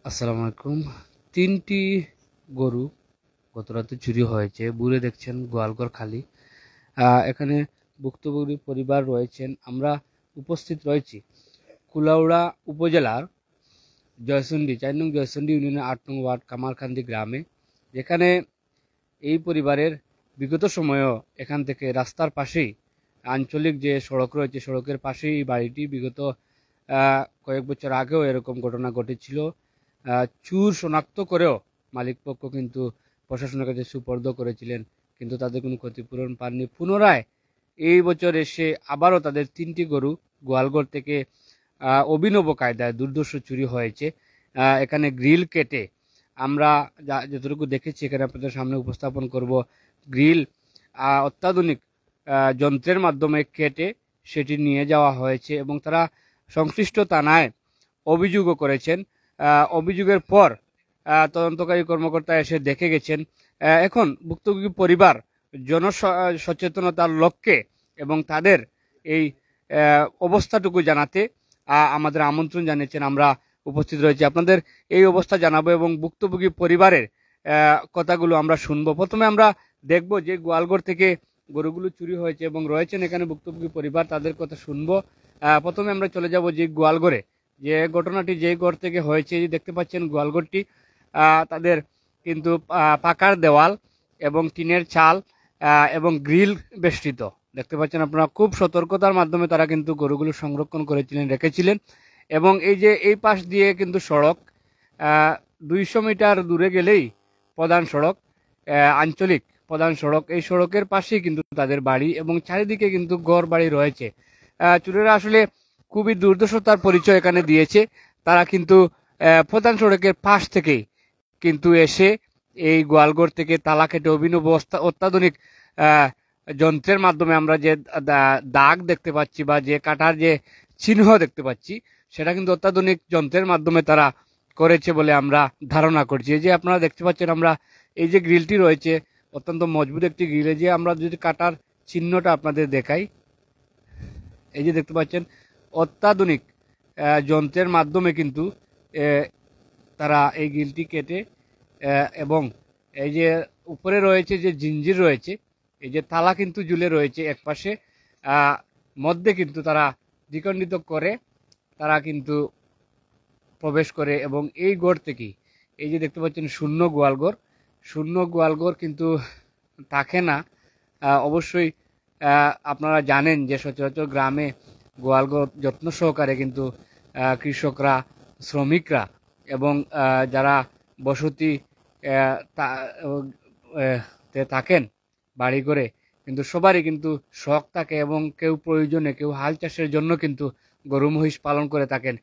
আসসালামু আলাইকুম। ৩টি গরু গতরাতে চুরি হয়েছে। বুড়ে দেখছেন গোয়ালঘর খালি। এখানে ভুক্তভোগী পরিবার রয়েছেন। আমরা উপস্থিত রয়েছি কুলাউড়া উপজেলার জয়চন্ডী ৪ নং জয়চন্ডী ইউনিয়নের ৮ নং ওয়ার্ড কামারকান্দি গ্রামে, যেখানে এই পরিবারের বিগত সময়েও এখান থেকে রাস্তার পাশেই আঞ্চলিক যে সড়ক রয়েছে, সড়কের পাশেই এই বাড়িটি। বিগত কয়েক বছর আগেও এরকম ঘটনা ঘটেছিল। চুর শনাক্ত করেও মালিকপক্ষ কিন্তু প্রশাসনের কাছে সুপর্দ করেছিলেন, কিন্তু তাদের কোনো ক্ষতিপূরণ পাননি। পুনরায় এই বছর এসে আবারও তাদের ৩টি গরু গোয়ালঘর থেকে অভিনব কায়দায় দুর্ধর্ষ চুরি হয়েছে। এখানে গ্রিল কেটে আমরা যতটুকু দেখেছি এখানে আপনাদের সামনে উপস্থাপন করব। গ্রিল অত্যাধুনিক যন্ত্রের মাধ্যমে কেটে সেটি নিয়ে যাওয়া হয়েছে এবং তারা সংশ্লিষ্ট থানায় অভিযোগও করেছেন। অভিযোগের পর তদন্তকারী কর্মকর্তা এসে দেখে গেছেন। এখন ভুক্তভোগী পরিবার জনসচেতনতার লক্ষ্যে এবং তাদের এই অবস্থাটুকু জানাতে আমাদের আমন্ত্রণ জানিয়েছেন। আমরা উপস্থিত রয়েছি, আপনাদের এই অবস্থা জানাবো এবং ভুক্তভোগী পরিবারের কথাগুলো আমরা শুনবো। প্রথমে আমরা দেখব যে গোয়ালঘর থেকে গরুগুলো চুরি হয়েছে এবং রয়েছেন এখানে ভুক্তভোগী পরিবার, তাদের কথা শুনবো। প্রথমে আমরা চলে যাব যে গোয়ালঘরে, যে ঘটনাটি যে ঘর থেকে হয়েছে। দেখতে পাচ্ছেন গোয়ালঘরটি তাদের কিন্তু পাকার দেওয়াল এবং টিনের চাল এবং গ্রিল বেষ্টিত। দেখতে পাচ্ছেন আপনারা, খুব সতর্কতার মাধ্যমে তারা কিন্তু গরুগুলো সংরক্ষণ করেছিলেন, রেখেছিলেন। এবং এই যে এই পাশ দিয়ে কিন্তু সড়ক, 200 মিটার দূরে গেলেই প্রধান সড়ক, আঞ্চলিক প্রধান সড়ক। এই সড়কের পাশেই কিন্তু তাদের বাড়ি এবং চারিদিকে কিন্তু ঘর বাড়ি রয়েছে। চোরেরা আসলে খুবই দুর্দশতার পরিচয় এখানে দিয়েছে। তারা কিন্তু প্রধান সড়কের পাশ থেকেই কিন্তু এসে এই গোয়ালঘর থেকে তালা কেটে অভিনব অত্যাধুনিক যন্ত্রের মাধ্যমে আমরা যে দাগ দেখতে পাচ্ছি বা যে কাটার যে চিহ্ন দেখতে পাচ্ছি, সেটা কিন্তু অত্যাধুনিক যন্ত্রের মাধ্যমে তারা করেছে বলে আমরা ধারণা করছি। এই যে আপনারা দেখতে পাচ্ছেন, আমরা এই যে গ্রিলটি রয়েছে অত্যন্ত মজবুত একটি গ্রিল। যে আমরা যদি কাটার চিহ্নটা আপনাদের দেখাই, এই যে দেখতে পাচ্ছেন অত্যাধুনিক যন্ত্রের মাধ্যমে কিন্তু তারা এই গ্রিলটি কেটে এবং এই যে উপরে রয়েছে যে জিঞ্জির রয়েছে, এই যে তালা কিন্তু ঝুলে রয়েছে এক পাশে, মধ্যে কিন্তু তারা দ্বিখণ্ডিত করে তারা কিন্তু প্রবেশ করে এবং এই ঘর থেকেই এই যে দেখতে পাচ্ছেন শূন্য গোয়ালঘর কিন্তু থাকে না। অবশ্যই আপনারা জানেন যে সচরাচর গ্রামে গোয়ালঘর যত্ন সহকারে কিন্তু কৃষকরা, শ্রমিকরা এবং যারা বসতি থাকেন বাড়ি করে, কিন্তু সবারই কিন্তু শখ থাকে এবং কেউ প্রয়োজনে, কেউ হাল চাষের জন্য কিন্তু গরু মহিষ পালন করে থাকেন।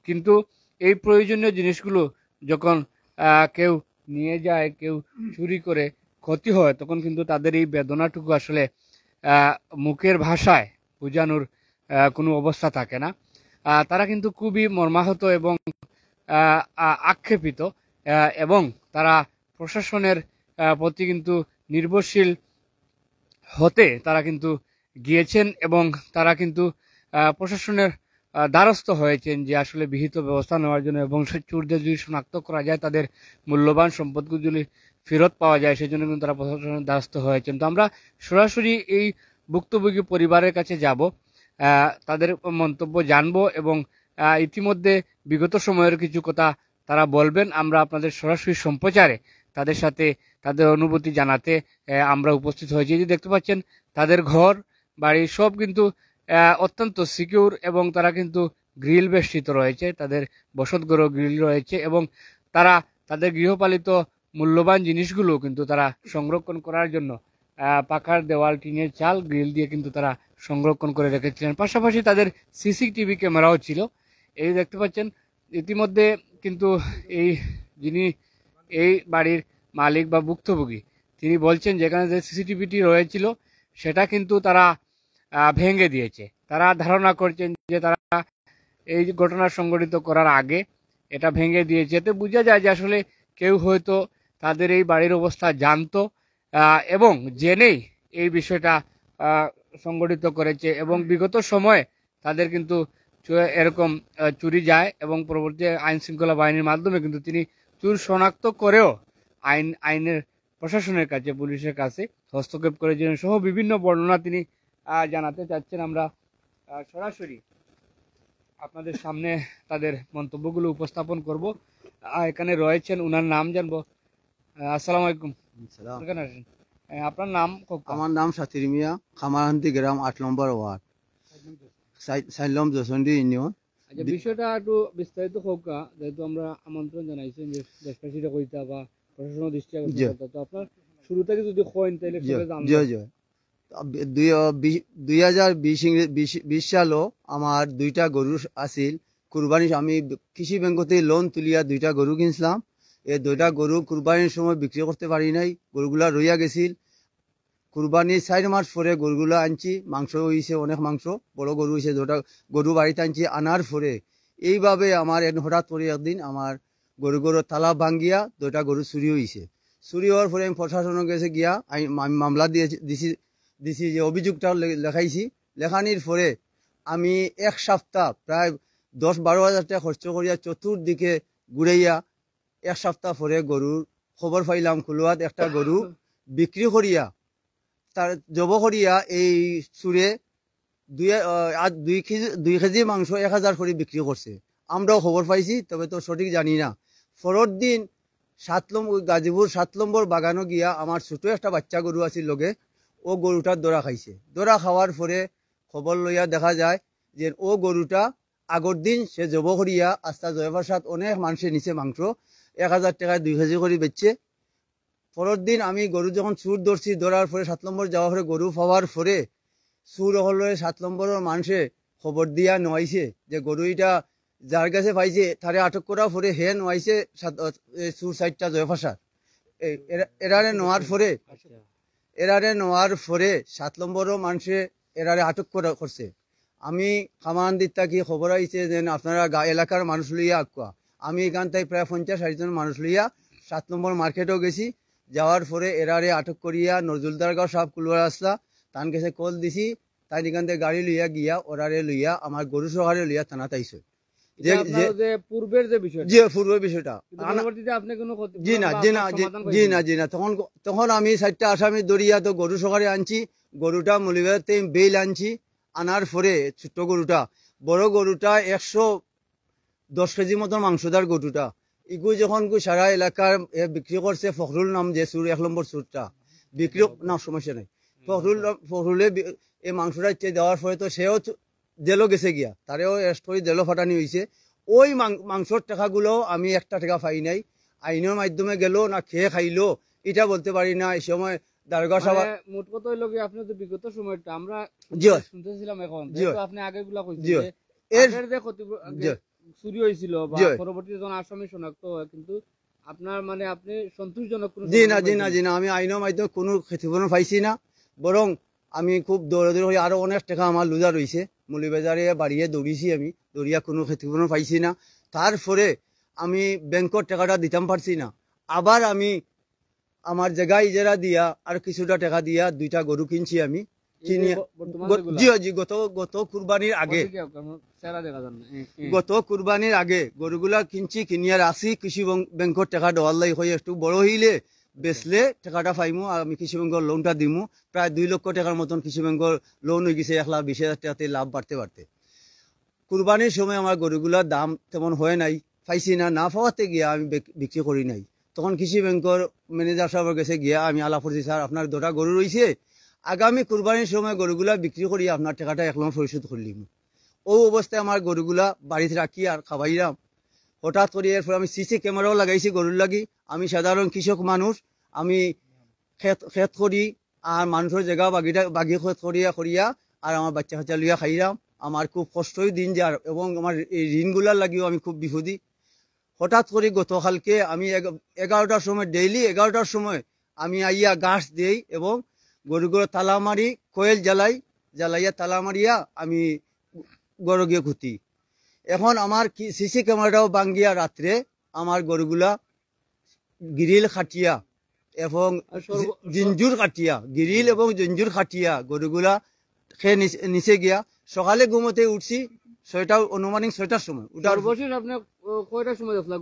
কিন্তু এই প্রয়োজনীয় জিনিসগুলো যখন কেউ নিয়ে যায়, কেউ চুরি করে ক্ষতি হয়, তখন কিন্তু তাদের এই বেদনাটুকু আসলে মুখের ভাষায় বোঝানোর কোনো অবস্থা থাকে না। তারা কিন্তু খুবই মর্মাহত এবং আক্ষেপিত এবং তারা প্রশাসনের প্রতি কিন্তু নির্ভরশীল হতে তারা কিন্তু গিয়েছেন এবং তারা কিন্তু প্রশাসনের দ্বারস্থ হয়েছেন যে আসলে বিহিত ব্যবস্থা নেওয়ার জন্য এবং চোরদের যদি শনাক্ত করা যায়, তাদের মূল্যবান সম্পদগুলো যদি ফেরত পাওয়া যায়, সেই জন্য কিন্তু তারা প্রশাসনের দ্বারস্থ হয়েছেন। তো আমরা সরাসরি এই ভুক্তভোগী পরিবারের কাছে যাব, তাদের মন্তব্য জানবো এবং ইতিমধ্যে বিগত সময়ের কিছু কথা তারা বলবেন। আমরা আপনাদের সরাসরি সম্প্রচারে তাদের সাথে তাদের অনুভূতি জানাতে আমরা উপস্থিত হয়েছি। যে দেখতে পাচ্ছেন তাদের ঘর বাড়ি সব কিন্তু অত্যন্ত সিকিউর এবং তারা কিন্তু গ্রিল বেষ্টিত রয়েছে, তাদের বসতঘরও গ্রিল রয়েছে এবং তারা তাদের গৃহপালিত মূল্যবান জিনিসগুলো কিন্তু তারা সংরক্ষণ করার জন্য পাকার দেওয়াল, টিনের চাল, গ্রিল দিয়ে কিন্তু তারা সংরক্ষণ করে রেখেছিলেন। পাশাপাশি তাদের সিসিটিভি ক্যামেরাও ছিল। এই দেখতে পাচ্ছেন ইতিমধ্যে কিন্তু যিনি এই বাড়ির মালিক বা ভুক্তভোগী, তিনি বলছেন যেখানে যে সিসিটিভিটি রয়েছিল সেটা কিন্তু তারা ভেঙে দিয়েছে। তারা ধারণা করছেন যে তারা এই ঘটনা সংঘটিত করার আগে এটা ভেঙে দিয়েছে। এতে বোঝা যায় যে আসলে কেউ হয়তো তাদের এই বাড়ির অবস্থা জানতো এবং জেনেই এই বিষয়টা সংগঠিত করেছে এবং বিগত সময়ে তাদের কিন্তু এরকম চুরি যায় এবং পরবর্তী আইন শৃঙ্খলা বাহিনীর মাধ্যমে কিন্তু তিনি চুর শনাক্ত করেও আইনের প্রশাসনের কাছে, পুলিশের কাছে হস্তক্ষেপ করেছিলেন সহ বিভিন্ন বর্ণনা তিনি জানাতে চাচ্ছেন। আমরা সরাসরি আপনাদের সামনে তাদের মন্তব্যগুলো উপস্থাপন করব। এখানে রয়েছেন, উনার নাম জানবো। আসসালামু আলাইকুম। এখানে আসেন। আপনার নাম? আমার নাম সাথির মিয়া, খামারহান্তি গ্রাম 8 নম্বর ওয়ার্ড, সাইলম জসন্ডি ইউনিয়ন। আচ্ছা, বিষয়টা একটু বিস্তারিত হোক, যেহেতু আমরা আমন্ত্রণ জানাইছেন যে দেশবাসীরা কইতা বা প্রশাসন দৃষ্টি আকর্ষণ করতে, তো আপনার শুরু থেকে যদি কইন তাহলে সবাই জানবে। 2020 সালও আমার 2টা গরু আছিল কুরবানি। আমি কৃষি ব্যাংকতে লোন তুলিয়া 2টা গরু কিনছিলাম। এই 2টা গরু কুরবানির সময় বিক্রি করতে পারি নাই, গরুগুলা রইয়া গেছিল। কুরবানির 4 মাস পরে গরুগুলা আনছি, মাংস হয়েছে, অনেক মাংস, বড় গরু হয়েছে। 2টা গরু বাড়িতে আনছি, আনার পরে এইভাবে আমার হঠাৎ করে একদিন আমার গরুর তালা ভাঙ্গিয়া 2টা গরু চুরি হয়েছে। চুরি হওয়ার পরে আমি প্রশাসনের কাছে গিয়া আমি মামলা দিছি যে অভিযোগটা লেখাইছি। লেখানির পরে আমি 1 সপ্তাহ প্রায় 10-12 হাজার টাকা খরচ করিয়া চতুর্দিকে ঘুরাইয়া 1 সপ্তাহ পরে গরুর খবর পাইলাম খুলুয়াত একটা গরু বিক্রি করিয়া, তার জব করিয়া এই চুরে 2 কেজি মাংস 1000 করে বিক্রি করছে। আমরাও খবর পাইছি, তবে তো সঠিক জানি না। পরের দিন গাজীপুর 7 নম্বর বাগানো গিয়া আমার ছোট একটা বাচ্চা গরু আছিল লগে, ও গরুটার দরা খাইছে। দরা খাওয়ার পরে খবর লইয়া দেখা যায় যে ও গরুটা আগর দিন সে জব করিয়া আস্তা জয়প্রসাদ অনেক মানুষের নিচে মাংস 1000 টাকায় 2 কেজি করে বেচছে। পরের দিন আমি গরু যখন চুর ধরছি, ধরার পরে 7 নম্বর যাওয়ার পরে গরু পাওয়ার পরে চুর হলে 7 নম্বরের মানুষে খবর দিয়া নোয়াইছে যে গরু এটা যার কাছে পাইছে তারে আটক করার পরে হে নোয়াইছে চুর 4টা জয়প্রসাদ। এরারে নোয়ার পরে 7 নম্বরও মানুষে এরারে আটক করছে। আমি খামারহান্দির থাকি খবর আইছে যে আপনারা এলাকার মানুষ লইয়া আকুয়া। আমি এখান থেকে প্রায় 50-60 জন মানুষ লইয়া 7 নম্বর মার্কেটেও গেছি। যাওয়ার পরে এরারে আটক করিয়া নজরুলদারগাঁও সাহেব কুলুয়ার আসলা, তার কাছে কল দিছি। তাই এখান থেকে গাড়ি লইয়া গিয়া ওরারে লইয়া আমার গরু সহারে লইয়া থানাতে আইছে। পূর্বের বিষয়টা তখন আমি 4টা আসামি দরিয়া তো গরু সকারে আনছি। গরুটা মলিবাতে বেল আনছি, আনার পরে ছোট্ট গরুটা, বড় গরুটা 110 কেজি মতন মাংসদার গরুটা ইগু যখন সারা এলাকার বিক্রি করছে। ফখরুল নাম যে চুর 1 নম্বর চুরটা বিক্রি না, সমস্যা নাই। ফখরুলে এই মাংসটা দেওয়ার পরে তো সেও জেলও গেছে গিয়া, তারেও অ্যারেস্ট করে জেলও ফাটানি হয়েছে। ওই মাংসর টাকাগুলো আমি 1টা টাকা পাই নাই। আইনের মাধ্যমে গেল না খেয়ে খাইলো এটা বলতে পারি না। এই সময় দারোগা সাহেব মোট কথা হইল কি, আপনি তো বিগত সময়টা আমরা শুনতেছিলাম, এখন আপনি আগে গুলা কইছেন যে চুরি হয়েছিল বা পরবর্তীতে যখন আসামি শনাক্ত হয়, কিন্তু আপনার মানে আপনি সন্তোষজনক কোনো জি না আমি আইনের মাধ্যমে কোনো ক্ষতিপূরণ পাইছি না। বরং আমি খুব দৌড়াদৌড়ি হয়ে আরো অনেক টাকা আমার লুজা রয়েছে, মৌলিবাজারে বাড়িয়ে দৌড়িয়েছি। আমি দৌড়িয়া কোনো ক্ষতিপূরণ পাইছি না। তারপরে আমি ব্যাংকর টাকাটা দিতাম পারছি না। আবার আমি আমার জায়গায় ইজারা দিয়া আর কিছুটা টাকা দিয়া 2টা গরু কিনছি। আমি গত কুরবানির আগে গরুগুলা কিনছি, কিনিয়া রাখছি। কৃষি ব্যাংকর টাকা দেওয়ার লাই হয়ে একটু বড় হইলে বেচলে টাকাটা পাইমু, আর আমি কৃষি ব্যাংকের লোনটা দিমু। প্রায় 2 লক্ষ টাকার মতন কৃষি ব্যাংকের লোন হয়ে গেছে। 1,20,000 টাকাতে লাভ বাড়তে কুরবানির সময় আমার গরুগুলার দাম তেমন হয় নাই, পাইছি না। না পাওয়াতে গিয়া আমি বিক্রি করি নাই। তখন কৃষি ব্যাংকের ম্যানেজার সাহেবের কাছে গিয়া আমি আলাপ করছি, স্যার আপনার 2টা গরু রয়েছে, আগামী কুরবানির সময় গরুগুলা বিক্রি করি আপনার টাকাটা একলম পরিশোধ করলিম। ও অবস্থায় আমার গরুগুলা বাড়িতে রাখি আর খাবাইলাম। হঠাৎ করে এরপর আমি সিসি ক্যামেরাও লাগাইছি গরুর লাগি। আমি সাধারণ কৃষক মানুষ, আমি খেত করি আর মানুষের জায়গা বাগি খেত করিয়া আর আমার বাচ্চা কাচ্চা লইয়া খাইলাম। আমার খুব কষ্টই দিন যার, এবং আমার এই ঋণগুলার লাগিও আমি খুব বিপদী। হঠাৎ করে গতকালকে আমি 11টার সময়, ডেইলি 11টার সময় আমি আইয়া গাছ দেই এবং গরুগুলো তালা মারি, কোয়েল জ্বালাইয়া তালা মারিয়া আমি গরু গিয়ে খুঁতি। এখন আমার সিসি ক্যামেরাটাও ভাঙ্গিয়া রাত্রে আমার গরুগুলা গিরিল খাটিয়া এবং জিঞ্জুর কাটিয়া, গিরিল এবং জিঞ্জুর খাটিয়া গরুগুলা খেয়ে নিচে গিয়া। সকালে ঘুমোতে উঠছি, অনুমানিক 6টার সময় ওটার সর্বশেষ আপনি কয়টার সময় দেখলেন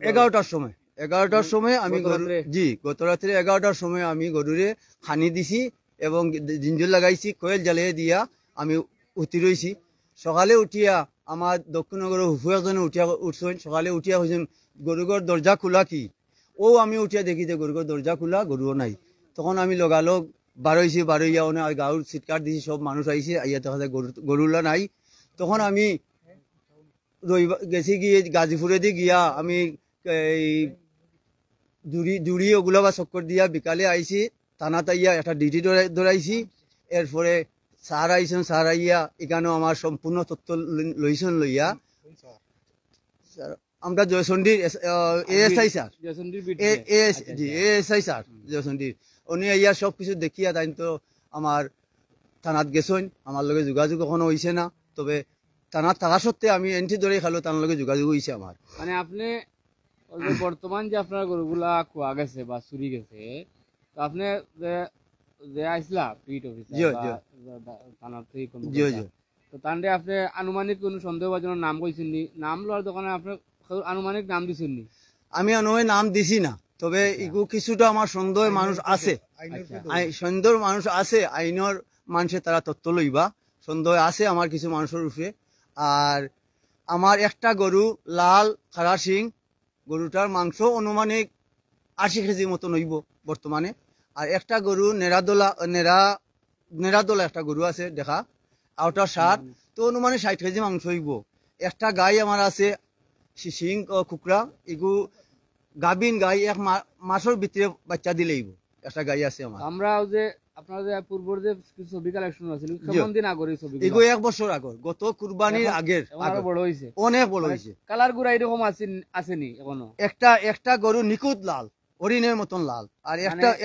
11টার সময় 11টার সময় আমি গত রাত্রে? জি গত রাত্রে 11টার সময় আমি গরুরে খানি দিছি এবং জিঞ্জুর লাগাইছি কোয়েল জ্বালিয়ে দিয়া আমি উঠি রইছি। সকালে উঠিয়া আমার দক্ষিণনগরের হুফু একজনে উঠছেন, সকালে উঠিয়া হয়েছেন গরুগর দরজা খোলা কি, ও আমি উঠিয়া দেখি যে গরুগর দরজা খোলা, গরুও নাই। তখন আমি লগালগ বারোইছি, বারোইয়া ওনে গাঁর চিৎকার দিছি, সব মানুষ আইছে, আইয়া দেখা যায় গরুলা নাই। তখন আমি গেছি গিয়ে গাজীপুরে দিয়ে গিয়া আমি এই জুড়ি ওগুলা বা চক্কর দিয়া বিকালে আইছি, থানাত আইয়া একটা ডিউটি ধরাইছি। এরপরে স্যার আইছেন, স্যার আইয়া এখানেও আমার সম্পূর্ণ তথ্য লইছেন, লইয়া আমরা জয়চন্ডীর এএসআই স্যার এএসআই স্যার জয়চন্ডীর উনি আইয়া সব কিছু দেখিয়া তাই তো আমার থানাত গেছেন, আমার লগে যোগাযোগ এখনো হয়েছে না। তবে থানাত থাকা সত্ত্বে আমি এন্ট্রি ধরে খালো, তার লগে যোগাযোগ হয়েছে আমার। মানে আপনি ওই যে বর্তমান যে আপনার গরুগুলা খোয়া গেছে বা চুরি গেছে, তো আপনি যে আইসলা পিট অফিসার জি, জি। থানার থেকে জি জি তো তান্ডে আপনি আনুমানিক কোনো সন্দেহভাজন নাম কইছেন নি? নাম লওয়ার দোকানে আপনি আনুমানিক নাম দিছেন নি? আমি আনুমানিক নাম দিছি না, তবে ইগু কিছুটা আমার সন্দেহ মানুষ আছে, সন্দেহ মানুষ আছে, আইনের মানুষে তারা তথ্য লইবা, সন্দেহ আছে আমার কিছু মানুষের উপরে। আর আমার একটা গরু লাল খারা সিং, গরুটার মাংস অনুমানিক 80 কেজি মতো নইব বর্তমানে। আর একটা গরু নেরাদোলা একটা গরু আছে দেখা, আউটার 60, তো অনুমানে 60 কেজি মাংস হইব। একটা গাই আমার আছে সিং কুকরা, এগু গাবিন গাই, এক মাসের ভিতরে বাচ্চা দিলেইব, একটা গাই আছে আমার। আমরা যে আপনার যে পূর্বর যে ছবি কালেকশন আছিল কেমন দিন আগের ছবি? এগু 1 বছর আগর, গত কুরবানির আগের, বড় হইছে, অনেক বড় হইছে। কালার গুড়া এরকম আসেনি এখনো? একটা গরু নিকুত লাল, হরিণের মতন লাল, আর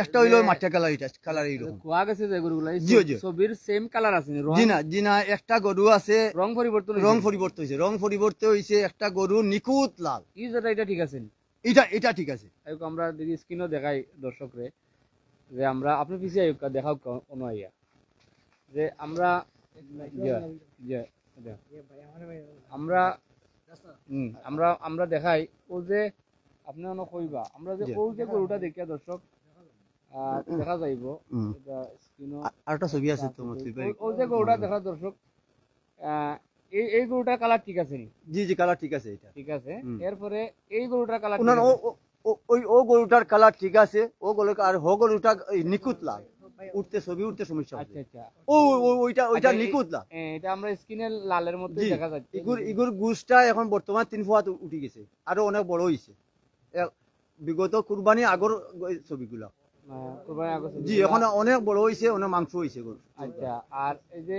একটা হইলো মাটিয়া কালার, এটা কালার এইরকম খোয়া গেছে যে গরুগুলা ছবির সেম কালার আছে নি? জি না, একটা গরু আছে রং পরিবর্তন হইছে, রং পরিবর্তন হইছে, একটা গরু নিকুত লাল। এটা ঠিক আছে নি? এটা ঠিক আছে। আমরা দেখি স্ক্রিনও দেখাই দর্শকরে যে আমরা আপনি পিছিয়ে দেখাও কোনো আইয়া যে আমরা আমরা আমরা আমরা দেখাই ও যে আপনি অন কইবা আমরা যে ও যে গরুটা দেখিয়া দর্শক দেখা যাইব, এটা স্ক্রিনও আরেকটা ছবি আছে তো ও যে গরুটা দেখা দর্শক, এই গরুটার কালার ঠিক আছে নি? জি কালার ঠিক আছে, এটা ঠিক আছে। এরপরে এই গরুটার কালার ও গরুটার কালার ঠিক আছে, ও গরুটা আর গরুটা নিকুত লাল, ছবি উঠতে সমস্যা। আচ্ছা আচ্ছা, ওইটা নিকুত লাল, এটা আমরা স্ক্রিনে লালের মধ্যে দেখা যাচ্ছে। ইগুর গুছটা এখন বর্তমান 3 ফুট উঠে গেছে, আরো অনেক বড় হইছে বিগত কুরবানি আগর ছবিগুলা। জি এখন অনেক বড় হইছে, অনেক মাংস হইছে গরু। আচ্ছা, আর এই যে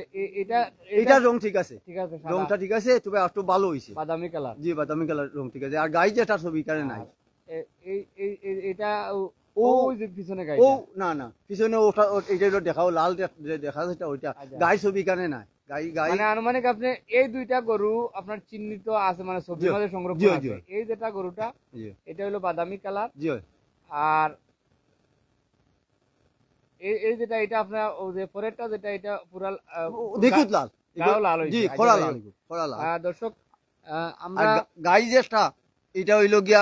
এটা রং ঠিক আছে, ঠিক আছে, রংটা ঠিক আছে, তবে একটু ভালো হইছে, বাদামি কালার। জি বাদামি কালার রং ঠিক আছে। আর গাই যেটা ছবি কারে নাই, এটা ওই যে পিছনে গাই, ও না পিছনে ওটা এটা দেখাও লাল দেখা যাচ্ছে, ওইটা গাই ছবি কারে নাই। গাই মানে আনুমানিক আপনি এই দুইটা গরু আপনার চিহ্নিত আছে, মানে ছবির মাঝে সংরক্ষণ আছে। এই যেটা গরুটা এটা হলো বাদামি কালার, আর এই যেটা এটা আপনার ওই যে পরেরটা যেটা এটা পুরা নিকুত লাল, লাল জি খোলা লাল। দর্শক আমরা গাই যেটা এটা হইলো গিয়া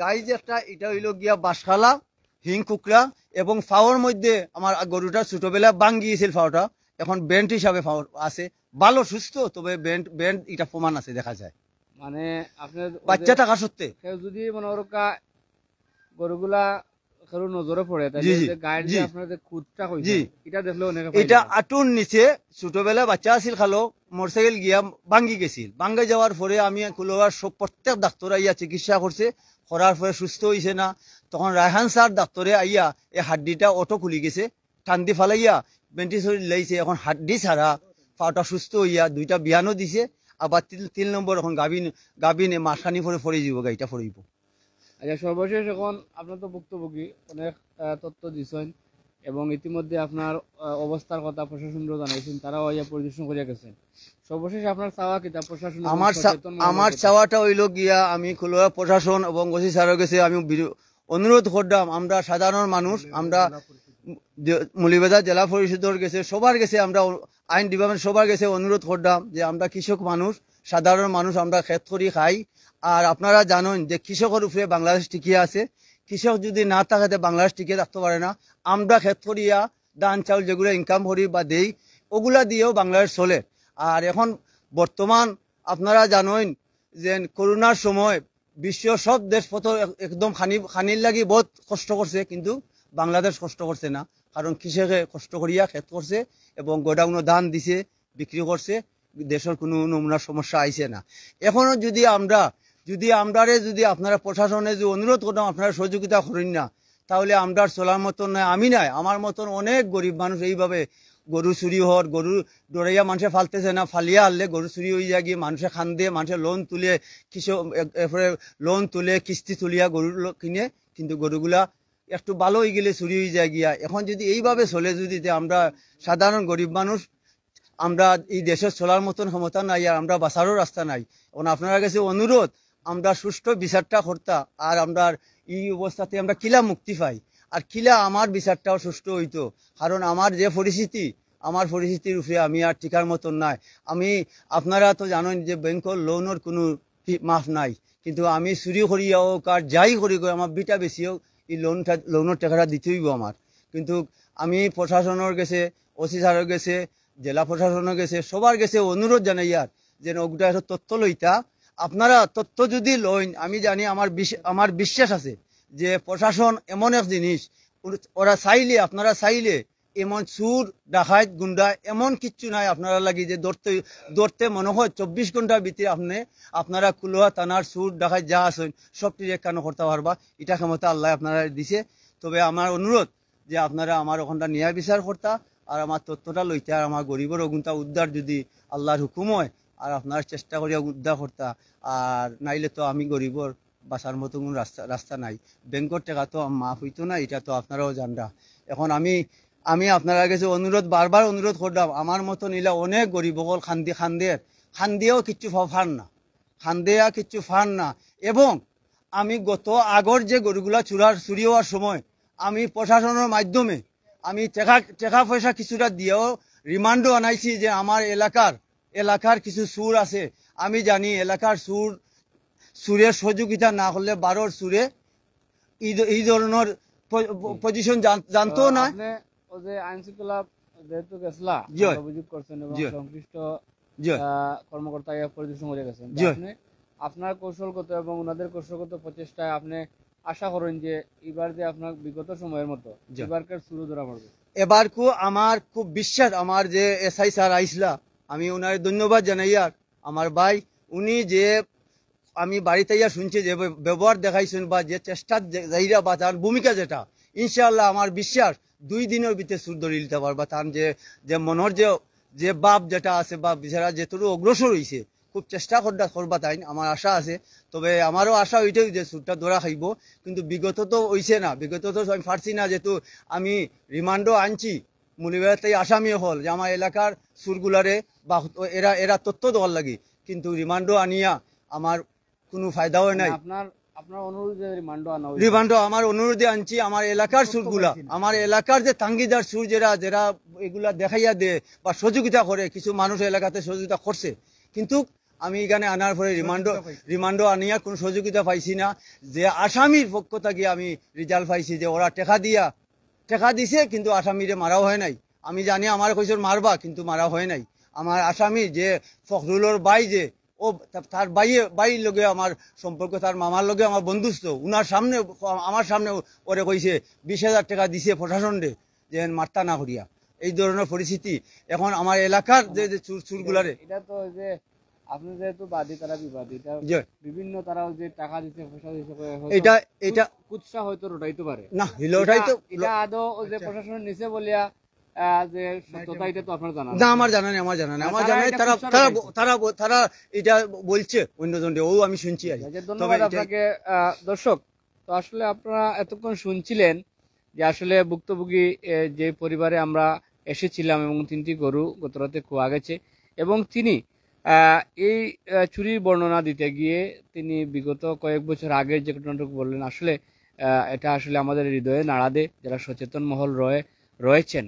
গাই যেটা এটা হইলো গিয়া বাসখালা হিং কুকরা, এবং ফাওয়ার মধ্যে আমার গরুটা ছোটবেলা ভাঙ্গিয়েছিল ফাওয়াটা, এখন ব্যান্ড হিসাবে ফাওয়ার আছে, ভালো সুস্থ, তবে ব্যান্ড এটা প্রমাণ আছে, দেখা যায় মানে আপনার বাচ্চা থাকা সত্ত্বে। কেউ যদি মনে করকা গরুগুলা কারো নজরে পড়ে, গায়ের যে আপনার যে খুদটা হইছে এটা দেখলে অনেক, এটা আটুর নিচে ছোটবেলা বাচ্চা আছিল খালো, মোটরসাইকেল গিয়া ভাঙ্গি গেছিল, ভাঙ্গা যাওয়ার পরে আমি কুলোয়ার সব প্রত্যেক ডাক্তার আইয়া চিকিৎসা করছে, করার পরে সুস্থ হইছে না। তখন রায়হান স্যার ডাক্তারে আইয়া এই হাড্ডিটা অটো খুলি গেছে, টান্দি ফালাইয়া বেন্টিসরি লাইছে, এখন হাড্ডি ছাড়া পাটা সুস্থ হইয়া দুইটা বিয়ানো দিছে। আবার 3 নম্বর এখন গাবিনে মাসখানি পরে ফরে যাব, গাইটা ফরিব। আচ্ছা, সর্বশেষ এখন আপনার তো ভুক্তভোগী অনেক তথ্য দিচ্ছেন এবং ইতিমধ্যে আপনার অবস্থার কথা প্রশাসনরা জানাইছেন, তারাও ইয়া পরিদর্শন করিয়া গেছেন। সর্বশেষ আপনার চাওয়া কিতা প্রশাসন? আমার চাওয়াটা হইল গিয়া আমি খুলুয়া প্রশাসন এবং ওসি স্যারের কাছে আমি অনুরোধ করলাম, আমরা সাধারণ মানুষ, আমরা মৌলভীবাজার জেলা পরিষদের গেছে সবার গেছে আমরা আইন ডিপার্টমেন্ট সবার গেছে অনুরোধ করলাম যে আমরা কৃষক মানুষ সাধারণ মানুষ আমরা ক্ষেত করি খাই আর আপনারা জানেন যে কৃষকের উপরে বাংলাদেশ টিকিয়ে আছে কৃষক যদি না থাকে বাংলাদেশ টিকিয়ে থাকতে পারে না আমরা ক্ষেত করিয়া ধান চাউল যেগুলো ইনকাম করি বা দেই ওগুলা দিয়েও বাংলাদেশ চলে আর এখন বর্তমান আপনারা জানেন যে করোনার সময় বিশ্ব সব দেশ পথ একদম খানির লাগি বহুত কষ্ট করছে কিন্তু বাংলাদেশ কষ্ট করছে না কারণ কৃষকে কষ্ট করিয়া ক্ষেত করছে এবং গোডাউনও ধান দিছে বিক্রি করছে দেশের কোনো নমুনার সমস্যা আইছে না এখনো যদি আপনারা প্রশাসনে যদি অনুরোধ করতাম আপনারা সহযোগিতা করেন না তাহলে আমরা চলার মতন নয় আমি নাই আমার মতন অনেক গরিব মানুষ এইভাবে গরু চুরি হওয়ার গরু দৌড়াইয়া মানুষে ফালতেছে না ফালিয়া আনলে গরু চুরি হয়ে যায় গিয়ে মানুষে খান দিয়ে মানুষের লোন তুলে এরপরে লোন তুলে কিস্তি তুলিয়া গরু কিনে কিন্তু গরুগুলা একটু ভালো হয়ে গেলে চুরি হয়ে যায় গিয়া এখন যদি এইভাবে চলে যদি আমরা সাধারণ গরিব মানুষ আমরা এই দেশের চলার মতন ক্ষমতা নাই আর আমরা বাঁচারও রাস্তা নাই এখন আপনার কাছে অনুরোধ আমরা সুষ্ঠু বিচারটা করতা আর আমরা এই অবস্থাতে আমরা কিলা মুক্তি পাই আর কিলা আমার বিচারটাও সুষ্ঠু হইতো কারণ আমার যে পরিস্থিতি আমার পরিস্থিতির উপরে আমি আর টিকার মতন নাই আমি আপনারা তো জানেন যে ব্যাংকের লোনের কোনো মাফ নাই কিন্তু আমি চুরি করিয়া হোক আর যাই করি আমার বিটা বেশি হোক এই লোনের টাকাটা দিতে হইব আমার কিন্তু আমি প্রশাসনের গেছে ওসি স্যারের গেছে জেলা প্রশাসনের গেছে সবার গেছে অনুরোধ জানাইয়ার যে ওগুলা একটা তথ্য লইতা আপনারা তথ্য যদি লইন আমি জানি আমার বিশ্বাস আছে যে প্রশাসন এমন এক জিনিস ওরা চাইলে আপনারা চাইলে এমন চুর ডাকাত গুন্ডা এমন কিচ্ছু নাই আপনারা লাগি যে ধরতে মনে হয় 24 ঘন্টার ভিতরে আপনারা কুলোয়া থানার চুর ডাকাত যা আছেন সবটি কেন করতে পারবা এটা ক্ষমতা আল্লাহ আপনারা দিছে তবে আমার অনুরোধ যে আপনারা আমার ওখানটা ন্যায় বিচার করতা আর আমার তথ্যটা লইতে আর আমার গরিবের অগুনটা উদ্ধার যদি আল্লাহর হুকুম হয় আর আপনার চেষ্টা করিয়া উদ্ধার করতা আর নাইলে তো আমি গরিবর বাঁচার মতো কোনো রাস্তা নাই ব্যাংকের টাকা তো মাফ হইতো না এটা তো আপনারাও জানরা এখন আমি আপনারা কাছে বারবার অনুরোধ করলাম আমার মতো নিলে অনেক গরিব বকল খান্দিয়েও কিচ্ছু ফান না এবং আমি গত আগর যে গরুগুলা চুরি হওয়ার সময় আমি প্রশাসনের মাধ্যমে আমি টাকা পয়সা কিছুটা দিয়েও রিমান্ডও আনাইছি যে আমার এলাকার কিছু সুর আছে আমি জানি এলাকার সুরের সহযোগিতা না করলে 12 সুরে এই ধরনের পজিশন জানতো না আইন শৃঙ্খলা যেহেতু গেছলা অভিযোগ করছেন এবং সংশ্লিষ্ট কর্মকর্তা পরিদর্শন করে গেছেন আপনার কৌশলগত এবং ওনাদের কৌশলগত প্রচেষ্টায় আপনি আশা করেন যে এবার যে আপনার বিগত সময়ের মতো এবারকার শুরু ধরা পড়বে এবার আমার খুব বিশ্বাস আমার যে এসআই স্যার আইসলা আমি ওনার ধন্যবাদ জানাই আর আমার ভাই উনি যে আমি বাড়িতে শুনছি যে ব্যবহার দেখাইছেন বা যে চেষ্টা জায়গা বা তার ভূমিকা যেটা ইনশাআল্লাহ আমার বিশ্বাস 2 দিনের ভিতরে সুর ধরে নিতে পারবা তার যে মনের যে বাপ যেটা আছে বা বিচারা যেটুকু অগ্রসর হয়েছে খুব চেষ্টা করবা তাই আমার আশা আছে তবে আমারও আশা ওইটাই যে সুরটা ধরা খাইব কিন্তু বিগত তো হইছে না বিগত তো আমি পারছি না যেহেতু আমি রিমান্ডও আনছি মৌলভীবাজার আসামি হল যে আমার এলাকার সুরগুলারে বা এরা তথ্য দেওয়ার লাগে কিন্তু রিমান্ডও আনিয়া আমার কোনো ফায়দাও নাই আপনার অনুরোধে রিমান্ডও আমার অনুরোধে আনছি আমার এলাকার সুরগুলা আমার এলাকার যে তাঙ্গিদার সুর যারা এগুলা দেখাইয়া দে বা সহযোগিতা করে কিছু মানুষ এলাকাতে সহযোগিতা করছে কিন্তু আমি এখানে আনার পরে রিমান্ডও আনিয়া কোনো সহযোগিতা পাইছি না যে আসামির পক্ষ থেকে আমি রেজাল্ট পাইছি যে ওরা টাকা দিছে কিন্তু আসামিরে মারাও হয় নাই আমি জানি আমার কইসর মারবা কিন্তু মারা হয় নাই আমার আসামি যে ফখরুলের বাই যে ও তার বাইয়ের লগে আমার সম্পর্ক তার মামার লগে আমার বন্ধুত্ব উনার সামনে আমার সামনে ওরে কইছে 20,000 টাকা দিছে প্রশাসন রে যে মার্তা না করিয়া এই ধরনের পরিস্থিতি এখন আমার এলাকার যে চুরগুলারে এটা তো যে আপনি যেহেতু বাদী তারা বিবাদী বিভিন্ন তারাও যে টাকা দিতে পয়সা দিতে এটা কুৎসা হয়তো রটাইতে পারে না হিলোটাইতো এটা আদৌ যে প্রশাসনের নিচে বলিয়া যে সত্যতা এটা তো আপনার জানা না আমার জানা নেই তারা এটা বলছে অন্যজন ও আমি শুনছি আর ধন্যবাদ আপনাকে দর্শক তো আসলে আপনারা এতক্ষণ শুনছিলেন যে আসলে ভুক্তভোগী যে পরিবারে আমরা এসেছিলাম এবং 3টি গরু গতরাতে খোয়া গেছে এবং তিনি এই চুরির বর্ণনা দিতে গিয়ে তিনি বিগত কয়েক বছর আগের যে ঘটনাটুকু বললেন আসলে এটা আসলে আমাদের হৃদয়ে নাড়া দেয় যারা সচেতন মহল রয়ে রয়েছেন,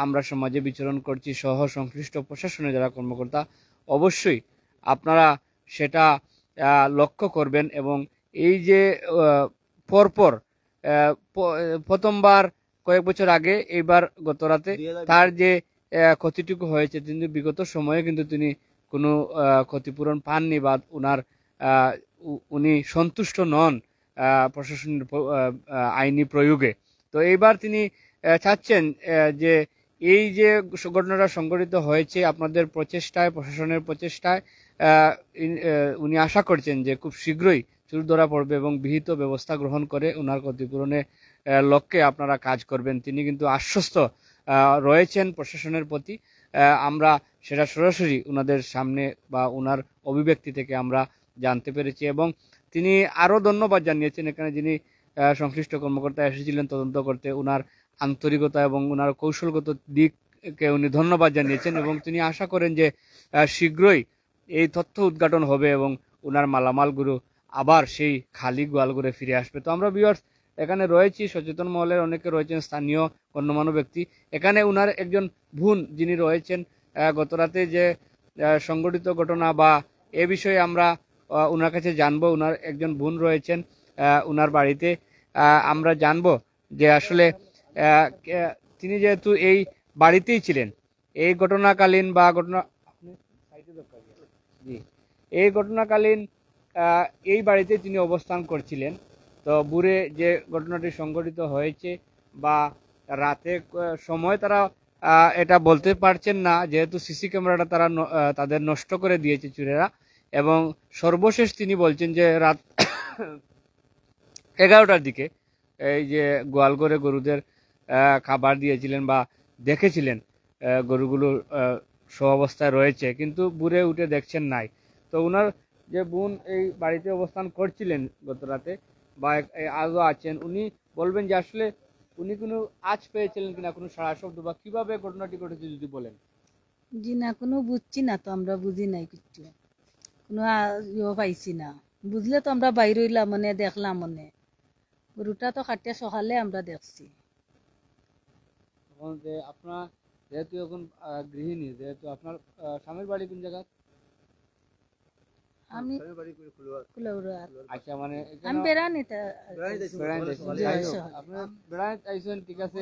আমরা সমাজে বিচরণ করছি, সহ সংশ্লিষ্ট প্রশাসনের যারা কর্মকর্তা, অবশ্যই আপনারা সেটা লক্ষ্য করবেন। এবং এই যে পরপর প্রথমবার কয়েক বছর আগে, এইবার গত রাতে তার যে ক্ষতিটুকু হয়েছে, কিন্তু বিগত সময়ে কিন্তু তিনি কোনো ক্ষতিপূরণ পাননি বা উনি সন্তুষ্ট নন প্রশাসনের আইনি প্রয়োগে। তো এইবার তিনি চাচ্ছেন যে এই যে ঘটনাটা সংঘটিত হয়েছে আপনাদের প্রচেষ্টায়, প্রশাসনের প্রচেষ্টায়, উনি আশা করছেন যে খুব শীঘ্রই চোর ধরা পড়বে এবং বিহিত ব্যবস্থা গ্রহণ করে ওনার ক্ষতিপূরণের লক্ষ্যে আপনারা কাজ করবেন। তিনি কিন্তু আশ্বস্ত রয়েছেন প্রশাসনের প্রতি। আমরা সেটা সরাসরি ওনাদের সামনে বা ওনার অভিব্যক্তি থেকে আমরা জানতে পেরেছি। এবং তিনি আরও ধন্যবাদ জানিয়েছেন এখানে যিনি সংশ্লিষ্ট কর্মকর্তা এসেছিলেন তদন্ত করতে, ওনার আন্তরিকতা এবং ওনার কৌশলগত দিককে উনি ধন্যবাদ জানিয়েছেন। এবং তিনি আশা করেন যে শীঘ্রই এই তথ্য উদ্ঘাটন হবে এবং ওনার মালামালগুলো আবার সেই খালি গোয়ালঘরে ফিরে আসবে। তো আমরা ভিউয়ার্স এখানে রয়েছি, সচেতন মহলের অনেকে রয়েছেন, স্থানীয় গণ্যমান্য ব্যক্তি। এখানে উনার একজন বোন যিনি রয়েছেন, গতরাতে যে সংঘটিত ঘটনা বা এ বিষয়ে আমরা ওনার কাছে জানবো। ওনার একজন বোন রয়েছেন ওনার বাড়িতে, আমরা জানবো যে আসলে তিনি যেহেতু এই বাড়িতেই ছিলেন এই ঘটনাকালীন বা এই ঘটনাকালীন এই বাড়িতে তিনি অবস্থান করছিলেন। তো বুড়ে যে ঘটনাটি সংঘটিত হয়েছে বা রাতে সময় তারা এটা বলতে পারছেন না, যেহেতু সিসি ক্যামেরাটা তারা তাদের নষ্ট করে দিয়েছে চোরেরা। এবং সর্বশেষ তিনি বলছেন যে রাত 11টার দিকে এই যে গোয়ালঘরে গরুদের খাবার দিয়েছিলেন বা দেখেছিলেন গরুগুলো অবস্থায় রয়েছে, কিন্তু বুড়ে উঠে দেখছেন নাই। তো ওনার যে বোন এই বাড়িতে অবস্থান করছিলেন গত রাতে বা আজও আছেন, উনি বলবেন যে আসলে উনি কোনো আজ পেয়েছিলেন কিনা, কোনো সাড়া শব্দ বা কিভাবে ঘটনাটি ঘটেছে যদি বলেন। জি না, কোনো বুঝছি না, তো আমরা বুঝি নাই কিছু, কোনো পাইছি না। বুঝলে তো আমরা বাইর হইলাম মনে, দেখলাম মনে, গরুটা তো খাটিয়া সকালে আমরা দেখছি। তখন যে আপনার যেহেতু এখন গৃহিণী, যেহেতু আপনার স্বামীর বাড়ি কোন জায়গা? আমি কুলাউড়া। আচ্ছা, মানে আমি বেড়ানিতে আইসেন, ঠিক আছে।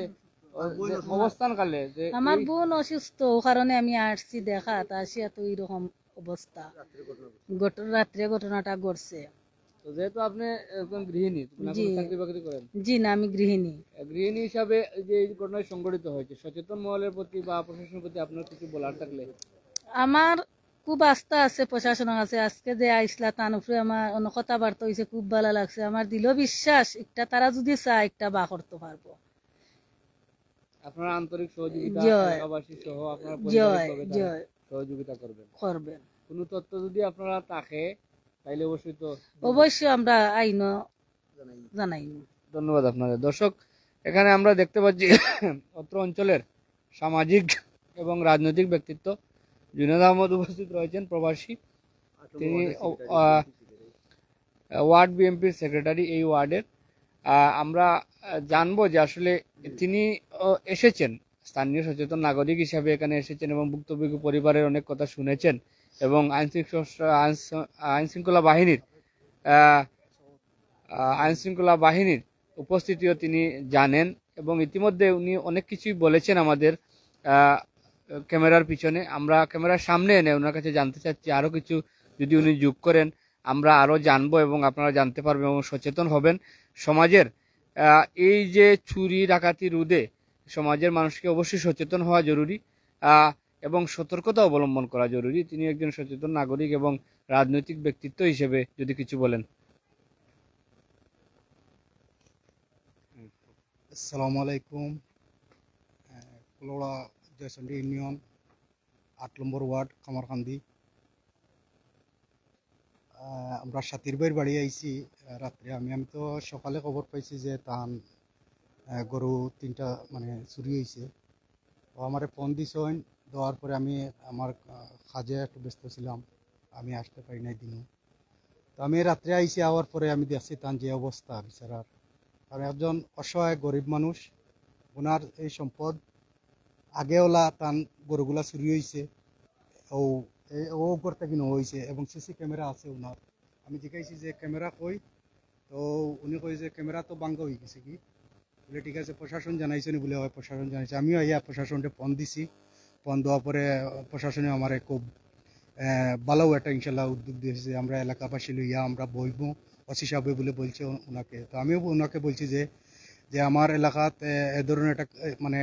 অবস্থান কালে যে আমার বোন অসুস্থ, ও কারণে আমি আসছি দেখা, তা আসিয়া তো এইরকম অবস্থা, রাত্রে ঘটনাটা ঘটছে। তো যেহেতু আপনি একজন গৃহিণী, জি। চাকরি বাকরি করেন, জি না, আমি গৃহিণী। গৃহিণী হিসাবে যে এই ঘটনা সংঘটিত হয়েছে, সচেতন মহলের প্রতি বা প্রশাসনের প্রতি আপনার কিছু বলার থাকলে। আমার খুব আস্থা আছে প্রশাসনের কাছে। আজকে যে আইসলা তার উপরে আমার অন্য কথাবার্তা হয়েছে, খুব ভালো লাগছে। আমার দিল বিশ্বাস একটা তারা যদি চায় একটা বা করতে পারবো। আপনার আন্তরিক সহযোগিতা জয়। এলাকাবাসী সহ আপনার জয় পরিবারের জয় সহযোগিতা করবেন। করবেন। কোনো তথ্য যদি আপনারা থাকে তাইলে অবশ্যই তো অবশ্যই আমরা আইন জানাই। ধন্যবাদ আপনাদের। দর্শক, এখানে আমরা দেখতে পাচ্ছি অত্র অঞ্চলের সামাজিক এবং রাজনৈতিক ব্যক্তিত্ব জুনেদ আহমদ উপস্থিত রয়েছেন, প্রবাসী। তিনি ওয়ার্ড বিএনপির সেক্রেটারি এই ওয়ার্ডের। আমরা জানবো যে আসলে তিনি এসেছেন স্থানীয় সচেতন নাগরিক হিসাবে এখানে এসেছেন এবং ভুক্তভোগী পরিবারের অনেক কথা শুনেছেন এবং আইন শৃঙ্খলা বাহিনীর উপস্থিতিও তিনি জানেন। এবং ইতিমধ্যে উনি অনেক কিছুই বলেছেন আমাদের ক্যামেরার পিছনে। আমরা ক্যামেরার সামনে এনে ওনার কাছে জানতে চাচ্ছি আরও কিছু, যদি উনি যোগ করেন আমরা আরও জানবো এবং আপনারা জানতে পারবেন এবং সচেতন হবেন। সমাজের এই যে চুরি ডাকাতি রোধে সমাজের মানুষকে অবশ্যই সচেতন হওয়া জরুরি এবং সতর্কতা অবলম্বন করা জরুরি। তিনি একজন সচেতন নাগরিক এবং রাজনৈতিক ব্যক্তিত্ব হিসেবে যদি কিছু বলেন। আসসালামু আলাইকুম। কুলোড়া জয়চন্ডী ইউনিয়ন ৮ নম্বর ওয়ার্ড কামারকান্দি। আমরা সাথীর ভাইয়ের বাড়ি আইছি রাত্রে। আমি তো সকালে খবর পাইছি যে তান গরু ৩টা মানে চুরি হয়েছে। তো আমার ফোন দিছেন, দেওয়ার পরে আমি আমার কাজে একটু ব্যস্ত ছিলাম, আমি আসতে পারি নাই দিনও। তো আমি রাত্রে আইছি, আওয়ার পরে আমি দেখছি তান যে অবস্থা বিচারার। আর একজন অসহায় গরিব মানুষ, ওনার এই সম্পদ আগে ওলা তান গরুগুলা চুরি হয়েছে ও ও উপর থেকে হয়েছে এবং সিসি ক্যামেরা আছে ওনার। আমি জিজ্ঞাসি যে ক্যামেরা কই, তো উনি কই যে ক্যামেরা তো বাঙ্গা হয়ে গেছে কি বলে, ঠিক আছে প্রশাসন জানাইছে নি বলে, হয় প্রশাসন জানাইছে। আমিও ইয়া প্রশাসনকে ফোন দিছি, ফোন দেওয়ার পরে প্রশাসনে আমার খুব ভালো একটা ইনশাল্লাহ উদ্যোগ দিয়েছে, আমরা এলাকাবাসী লইয়া আমরা বইব ওসি সাহেব বলে বলছে ওনাকে। তো আমিও ওনাকে বলছি যে যে আমার এলাকাত এ ধরনের একটা মানে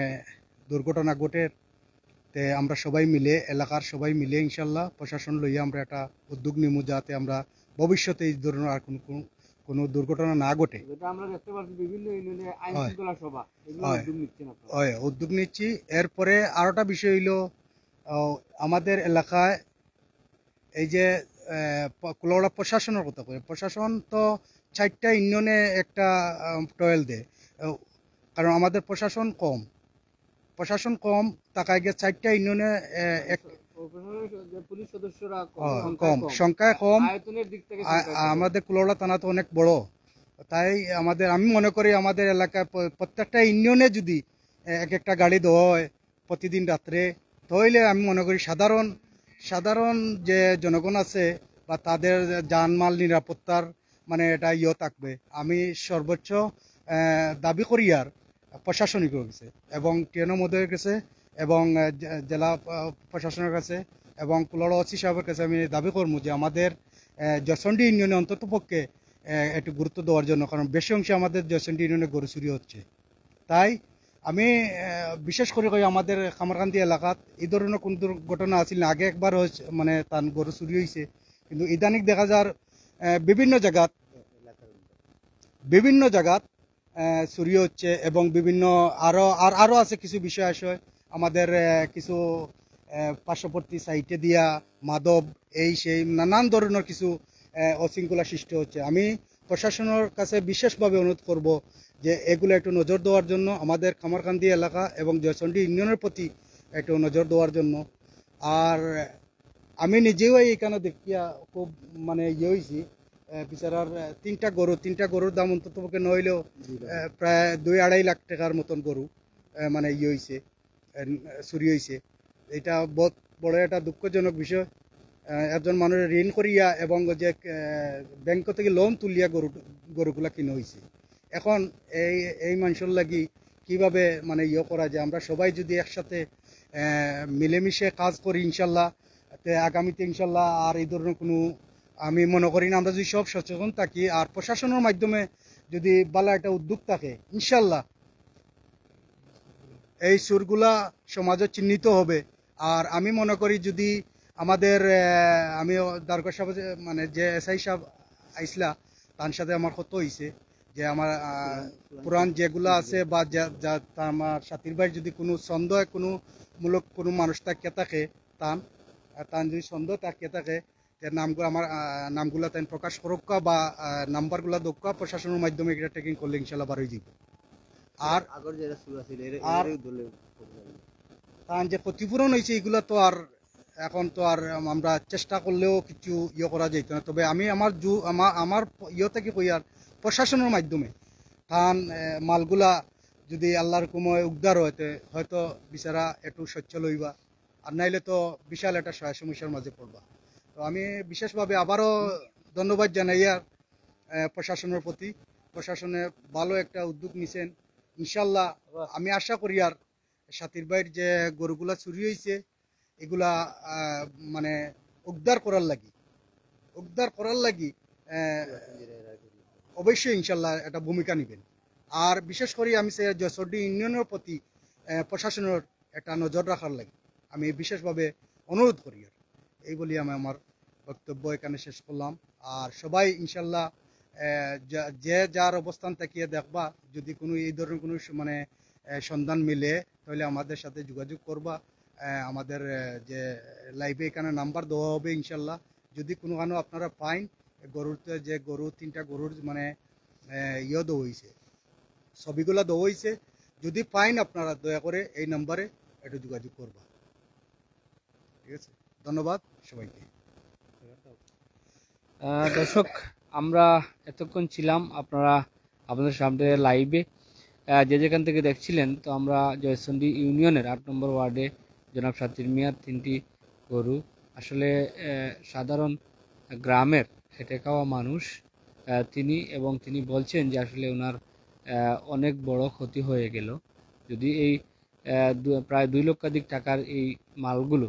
দুর্ঘটনা ঘটে, তে আমরা সবাই মিলে এলাকার সবাই মিলে ইনশাল্লাহ প্রশাসন লইয়া আমরা একটা উদ্যোগ নিব যাতে আমরা ভবিষ্যতে এই ধরনের আর কোনো দুর্ঘটনা না ঘটে। যেটা আমরা দেখতে পাচ্ছি বিভিন্ন ইউনিয়নে আইন হয়। শৃঙ্খলা সভা এগুলো হয়। উদ্যোগ নিচ্ছেন আপনারা। হয়, উদ্যোগ নিচ্ছি। এরপরে আরোটা বিষয় হইল আমাদের এলাকায় এই যে কুলাউড়া প্রশাসনের কথা কই, প্রশাসন তো 4টা ইউনিয়নে একটা টয়েল দেয়, কারণ আমাদের প্রশাসন কম টাকায় গিয়ে 4টা ইউনিয়নে প্রশাসনের যে পুলিশ সদস্যরা কম, সংখ্যায় কম। আয়তনের দিক থেকে আমাদের কুলাউড়া থানা তো অনেক বড়, তাই আমি মনে করি আমাদের এলাকায় প্রত্যেকটা ইউনিয়নে যদি এক একটা গাড়ি দেওয়া হয় প্রতিদিন রাত্রে, তাহলে আমি মনে করি সাধারণ যে জনগণ আছে বা তাদের জানমাল নিরাপত্তার মানে এটা থাকবে। আমি সর্বোচ্চ দাবি করি আর প্রশাসনিক গেছে এবং টিএনও মহোদয়ের কাছে এবং জেলা প্রশাসনের কাছে এবং কুলাউড়া ওসি সাহেবের কাছে আমি দাবি করবো যে আমাদের জয়চন্ডী ইউনিয়নে অন্তত পক্ষে একটু গুরুত্ব দেওয়ার জন্য, কারণ বেশি অংশে আমাদের জয়চন্ডী ইউনিয়নে গরু চুরি হচ্ছে। তাই আমি বিশেষ করে কই আমাদের খামারকান্দি এলাকাত এই ধরনের কোন ঘটনা আছিল না। আগে একবার মানে তার গরু চুরি হয়েছে, কিন্তু ইদানিং দেখা যার বিভিন্ন জায়গাত চুরি হচ্ছে এবং বিভিন্ন আরো আছে কিছু বিষয় আসে আমাদের কিছু পার্শ্ববর্তী সাইটে দিয়া মাদক এই সেই নানান ধরনের কিছু অশৃঙ্খলা সৃষ্টি হচ্ছে। আমি প্রশাসনের কাছে বিশেষভাবে অনুরোধ করব যে এগুলো একটু নজর দেওয়ার জন্য, আমাদের খামারকান্দি এলাকা এবং জয়চন্ডী ইউনিয়নের প্রতি একটু নজর দেওয়ার জন্য। আর আমি নিজেও এইখানে দেখিয়া খুব মানে হয়েছি, বিচারার 3টা গরুর দাম অন্তত পক্ষে নইলেও প্রায় 2-2.5 লাখ টাকার মতন গরু মানে হয়েছে, চুরি হয়েছে। এটা বহুত বড় একটা দুঃখজনক বিষয়। একজন মানুষের ঋণ করিয়া এবং যে ব্যাংক থেকে লোন তুলিয়া গরুগুলা কিনে হয়েছে। এখন এই মানুষের লাগি কিভাবে মানে করা যায়, আমরা সবাই যদি একসাথে মিলেমিশে কাজ করি ইনশাল্লাহ, আগামীতে ইনশাল্লাহ আর এই ধরনের কোনো আমি মনে করি না। আমরা যদি সব সচেতন থাকি আর প্রশাসনের মাধ্যমে যদি ভালো একটা উদ্যোগ থাকে, ইনশাল্লাহ এই সুরগুলা সমাজে চিহ্নিত হবে। আর আমি মনে করি যদি আমাদের আমি দারগা সাহেব মানে যে এসআই সাহেব আইসলা, তার সাথে আমার কত হয়েছে যে আমার পুরান যেগুলো আছে বা আমার সাথীর ভাই যদি কোনো সন্দেহ মূলক কোনো মানুষ তাকে থাকে তান যদি সন্দেহ তাকে থাকে, নামগুলো আমার নামগুলো তাই প্রকাশ করুক বা নাম্বারগুলো দক্ষ প্রশাসনের মাধ্যমে এটা ট্রেকিং করলে ইনশাল্লাহ বার হয়ে যাবে। আর তার যে ক্ষতিপূরণ হয়েছে এগুলো তো আর এখন তো আর আমরা চেষ্টা করলেও কিছু করা যেত না। তবে আমি আমার থেকে কই আর প্রশাসনের মাধ্যমে তান মালগুলা যদি আল্লাহর হুকুমে উদ্ধার হইতে হয়তো বিচারা একটু সচ্ছল হইবা, আর নাইলে তো বিশাল একটা সমস্যার মাঝে পড়বা। তো আমি বিশেষভাবে আবারও ধন্যবাদ জানাই আর প্রশাসনের প্রতি। প্রশাসনে ভালো একটা উদ্যোগ নিছেন ইনশাল্লাহ। আমি আশা করি আর সাথীর ভাইয়ের যে গরুগুলা চুরি হয়েছে এগুলা মানে উদ্ধার করার লাগি অবশ্যই ইনশাল্লাহ একটা ভূমিকা নেবেন। আর বিশেষ করে আমি জয়চন্ডী ইউনিয়নের প্রতি প্রশাসনের একটা নজর রাখার লাগে আমি বিশেষভাবে অনুরোধ করি। আর এই বলি আমি আমার বক্তব্য এখানে শেষ করলাম। আর সবাই ইনশাল্লাহ যে যার অবস্থান তাকিয়ে দেখবা, যদি কোনো এই ধরনের কোনো মানে সন্ধান মিলে তাহলে আমাদের সাথে যোগাযোগ করবা। আমাদের যে লাইভে এখানে নাম্বার দেওয়া হবে ইনশাল্লাহ। যদি কোনো কারণে আপনারা পাইন গরুতে যে 3টা গরুর মানে দেওয়া হয়েছে, ছবিগুলা দেওয়া হয়েছে, যদি পাইন আপনারা দয়া করে এই নাম্বারে একটু যোগাযোগ করবা। ঠিক আছে, ধন্যবাদ সবাইকে। দর্শক, আমরা এতক্ষণ ছিলাম আপনাদের সামনে লাইভে। যে যেখান থেকে দেখছিলেন, তো আমরা জয়চন্ডী ইউনিয়নের 8 নম্বর ওয়ার্ডে জনাব সাতির মিয়ার 3টি গরু, আসলে সাধারণ গ্রামের খেটে খাওয়া মানুষ তিনি বলছেন যে আসলে ওনার অনেক বড় ক্ষতি হয়ে গেল। যদি এই প্রায় 2 লক্ষাধিক টাকার এই মালগুলো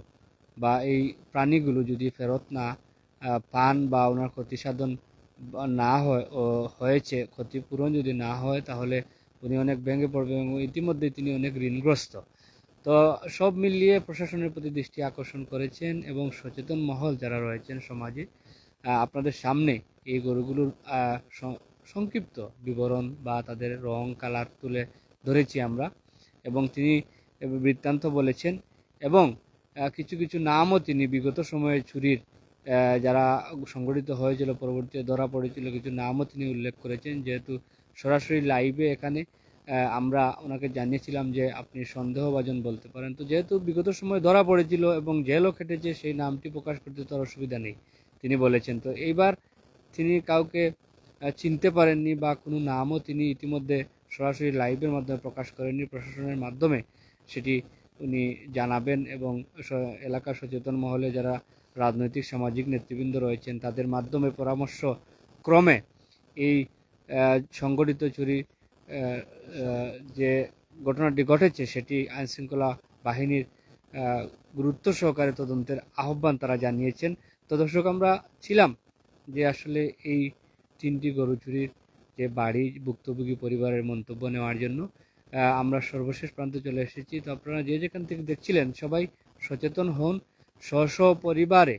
বা এই প্রাণীগুলো যদি ফেরত না পান বা ওনার ক্ষতি সাধন না হয়েছে, ক্ষতিপূরণ যদি না হয়, তাহলে উনি অনেক ভেঙে পড়বেন এবং ইতিমধ্যে তিনি অনেক ঋণগ্রস্ত। তো সব মিলিয়ে প্রশাসনের প্রতি দৃষ্টি আকর্ষণ করেছেন এবং সচেতন মহল যারা রয়েছেন সমাজে, আপনাদের সামনে এই গরুগুলোর সংক্ষিপ্ত বিবরণ বা তাদের রং কালার তুলে ধরেছি আমরা, এবং তিনি বৃত্তান্ত বলেছেন এবং কিছু কিছু নামও তিনি বিগত সময়ে চুরির যারা সংগঠিত হয়েছিল, পরবর্তীতে ধরা পড়েছিল, কিছু নামও তিনি উল্লেখ করেছেন। যেহেতু সরাসরি লাইভে এখানে আমরা ওনাকে জানিয়েছিলাম যে আপনি সন্দেহভাজন বলতে পারেন, তো যেহেতু বিগত সময়ে ধরা পড়েছিল এবং জেলও খেটেছে, সেই নামটি প্রকাশ করতে তো অসুবিধা নেই তিনি বলেছেন। তো এইবার তিনি কাউকে চিনতে পারেননি বা কোনো নামও তিনি ইতিমধ্যে সরাসরি লাইভের মাধ্যমে প্রকাশ করেননি, প্রশাসনের মাধ্যমে সেটি উনি জানাবেন এবং এলাকার সচেতন মহলে যারা রাজনৈতিক সামাজিক নেতৃবৃন্দ রয়েছেন তাদের মাধ্যমে পরামর্শ ক্রমে এই সংগঠিত চুরি যে ঘটনাটি ঘটেছে সেটি আইনশৃঙ্খলা বাহিনীর গুরুত্ব সহকারে তদন্তের আহ্বান তারা জানিয়েছেন। তো দর্শক, আমরা ছিলাম যে আসলে এই 3টি গরু চুরির যে বাড়ি ভুক্তভোগী পরিবারের মন্তব্য নেওয়ার জন্য আমরা সর্বশেষ প্রান্তে চলে এসেছি। তো আপনারা যে যেখান থেকে দেখছিলেন সবাই সচেতন হন, স্ব পরিবারে